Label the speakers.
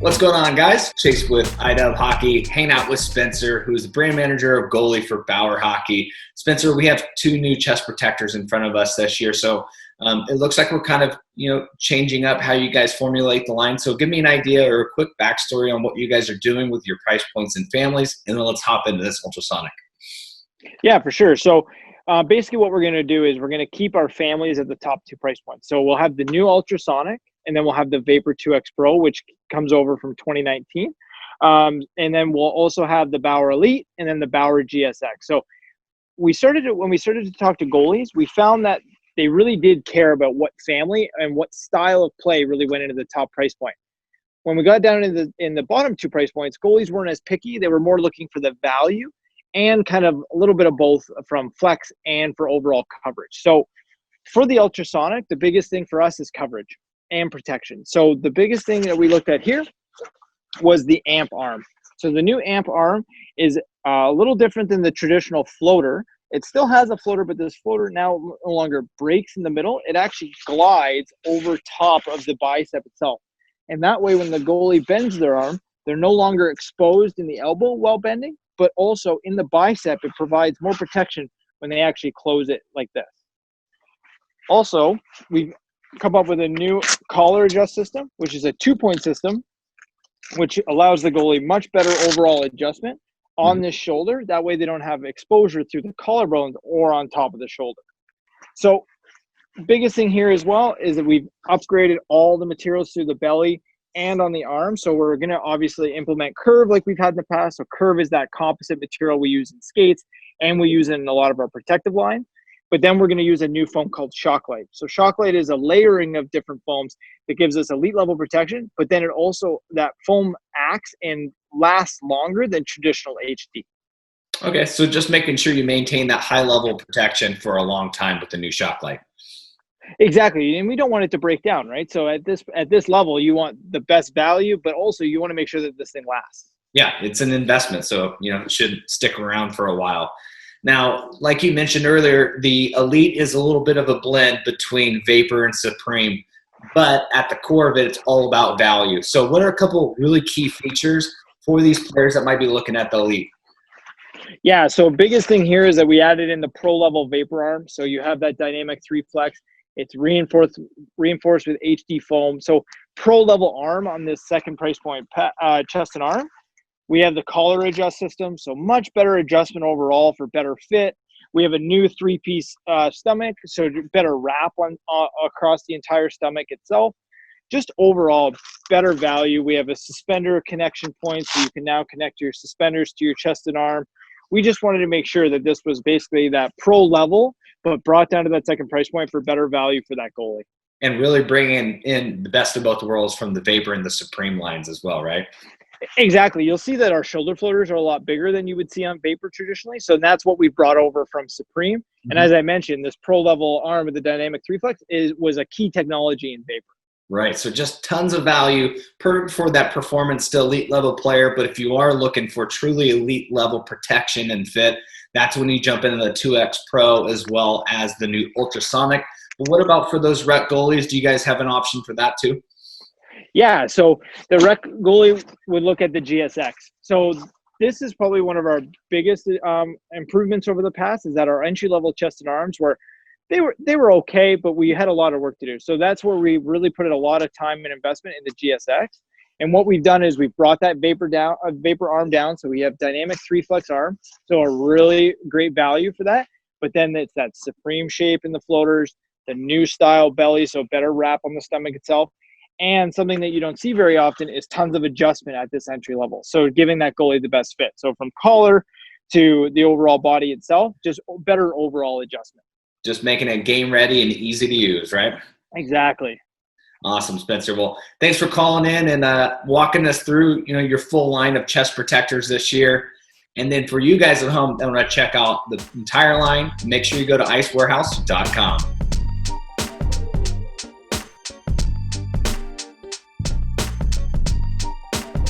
Speaker 1: What's going on, guys? Chase with iDub Hockey, hanging out with Spencer, who's the brand manager of goalie for Bauer Hockey. Spencer, we have 2 new chest protectors in front of us this year, so it looks like we're kind of, changing up how you guys formulate the line. So give me an idea or a quick backstory on what you guys are doing with your price points and families, and then let's hop into this ultrasonic.
Speaker 2: Yeah, for sure. So basically what we're going to do is we're going to keep our families at the top 2 price points. So we'll have the new Ultrasonic, and then we'll have the Vapor 2X Pro, which comes over from 2019. And then we'll also have the Bauer Elite and then the Bauer GSX. So when we started to talk to goalies, we found that they really did care about what family and what style of play really went into the top price point. When we got down in the bottom 2 price points, goalies weren't as picky. They were more looking for the value and kind of a little bit of both from flex and for overall coverage. So for the Ultrasonic, the biggest thing for us is coverage and protection. So the biggest thing that we looked at here was the amp arm. So the new amp arm is a little different than the traditional floater. It still has a floater, but this floater now no longer breaks in the middle. It actually glides over top of the bicep itself. And that way, when the goalie bends their arm, they're no longer exposed in the elbow while bending, but also in the bicep, it provides more protection when they actually close it like this. Also, we've come up with a new collar adjust system, which is a 2-point system, which allows the goalie much better overall adjustment on this shoulder. That way they don't have exposure through the collarbones or on top of the shoulder. So biggest thing here as well is that we've upgraded all the materials through the belly and on the arm. So we're going to obviously implement curve like we've had in the past. So curve is that composite material we use in skates and we use it in a lot of our protective line. But then we're going to use a new foam called Shocklight. So Shocklight is a layering of different foams that gives us elite level protection, but then it also, that foam acts and lasts longer than traditional HD.
Speaker 1: Okay, so just making sure you maintain that high level of protection for a long time with the new Shocklight.
Speaker 2: Exactly, and we don't want it to break down, right? So at this level, you want the best value, but also you want to make sure that this thing lasts.
Speaker 1: Yeah, it's an investment, so it should stick around for a while. Now, like you mentioned earlier, the Elite is a little bit of a blend between Vapor and Supreme, but at the core of it, it's all about value. So what are a couple really key features for these players that might be looking at the Elite?
Speaker 2: Yeah, so biggest thing here is that we added in the pro level Vapor arm. So you have that dynamic 3 flex. It's reinforced with HD foam. So pro level arm on this second price point, chest and arm. We have the collar adjust system, so much better adjustment overall for better fit. We have a new 3-piece stomach, so better wrap on across the entire stomach itself. Just overall better value. We have a suspender connection point, so you can now connect your suspenders to your chest and arm. We just wanted to make sure that this was basically that pro level, but brought down to that second price point for better value for that goalie.
Speaker 1: And really bringing in the best of both worlds from the Vapor and the Supreme lines as well, right?
Speaker 2: Exactly. You'll see that our shoulder floaters are a lot bigger than you would see on Vapor traditionally. So that's what we brought over from Supreme. And as I mentioned, this pro level arm with the dynamic 3 flex was a key technology in Vapor.
Speaker 1: Right. So just tons of value, perfect for that performance to elite level player. But if you are looking for truly elite level protection and fit, that's when you jump into the 2X Pro as well as the new Ultrasonic. But what about for those rec goalies? Do you guys have an option for that too?
Speaker 2: Yeah, so the rec goalie would look at the GSX. So this is probably one of our biggest improvements over the past, is that our entry-level chest and arms they were okay, but we had a lot of work to do. So that's where we really put in a lot of time and investment in the GSX. And what we've done is we've brought that Vapor arm down. So we have dynamic 3 flex arm, so a really great value for that. But then it's that Supreme shape in the floaters, the new style belly, so better wrap on the stomach itself. And something that you don't see very often is tons of adjustment at this entry level. So giving that goalie the best fit. So from collar to the overall body itself, just better overall adjustment.
Speaker 1: Just making it game ready and easy to use, right?
Speaker 2: Exactly.
Speaker 1: Awesome, Spencer. Well, thanks for calling in and walking us through, your full line of chest protectors this year. And then for you guys at home that want to check out the entire line, make sure you go to icewarehouse.com.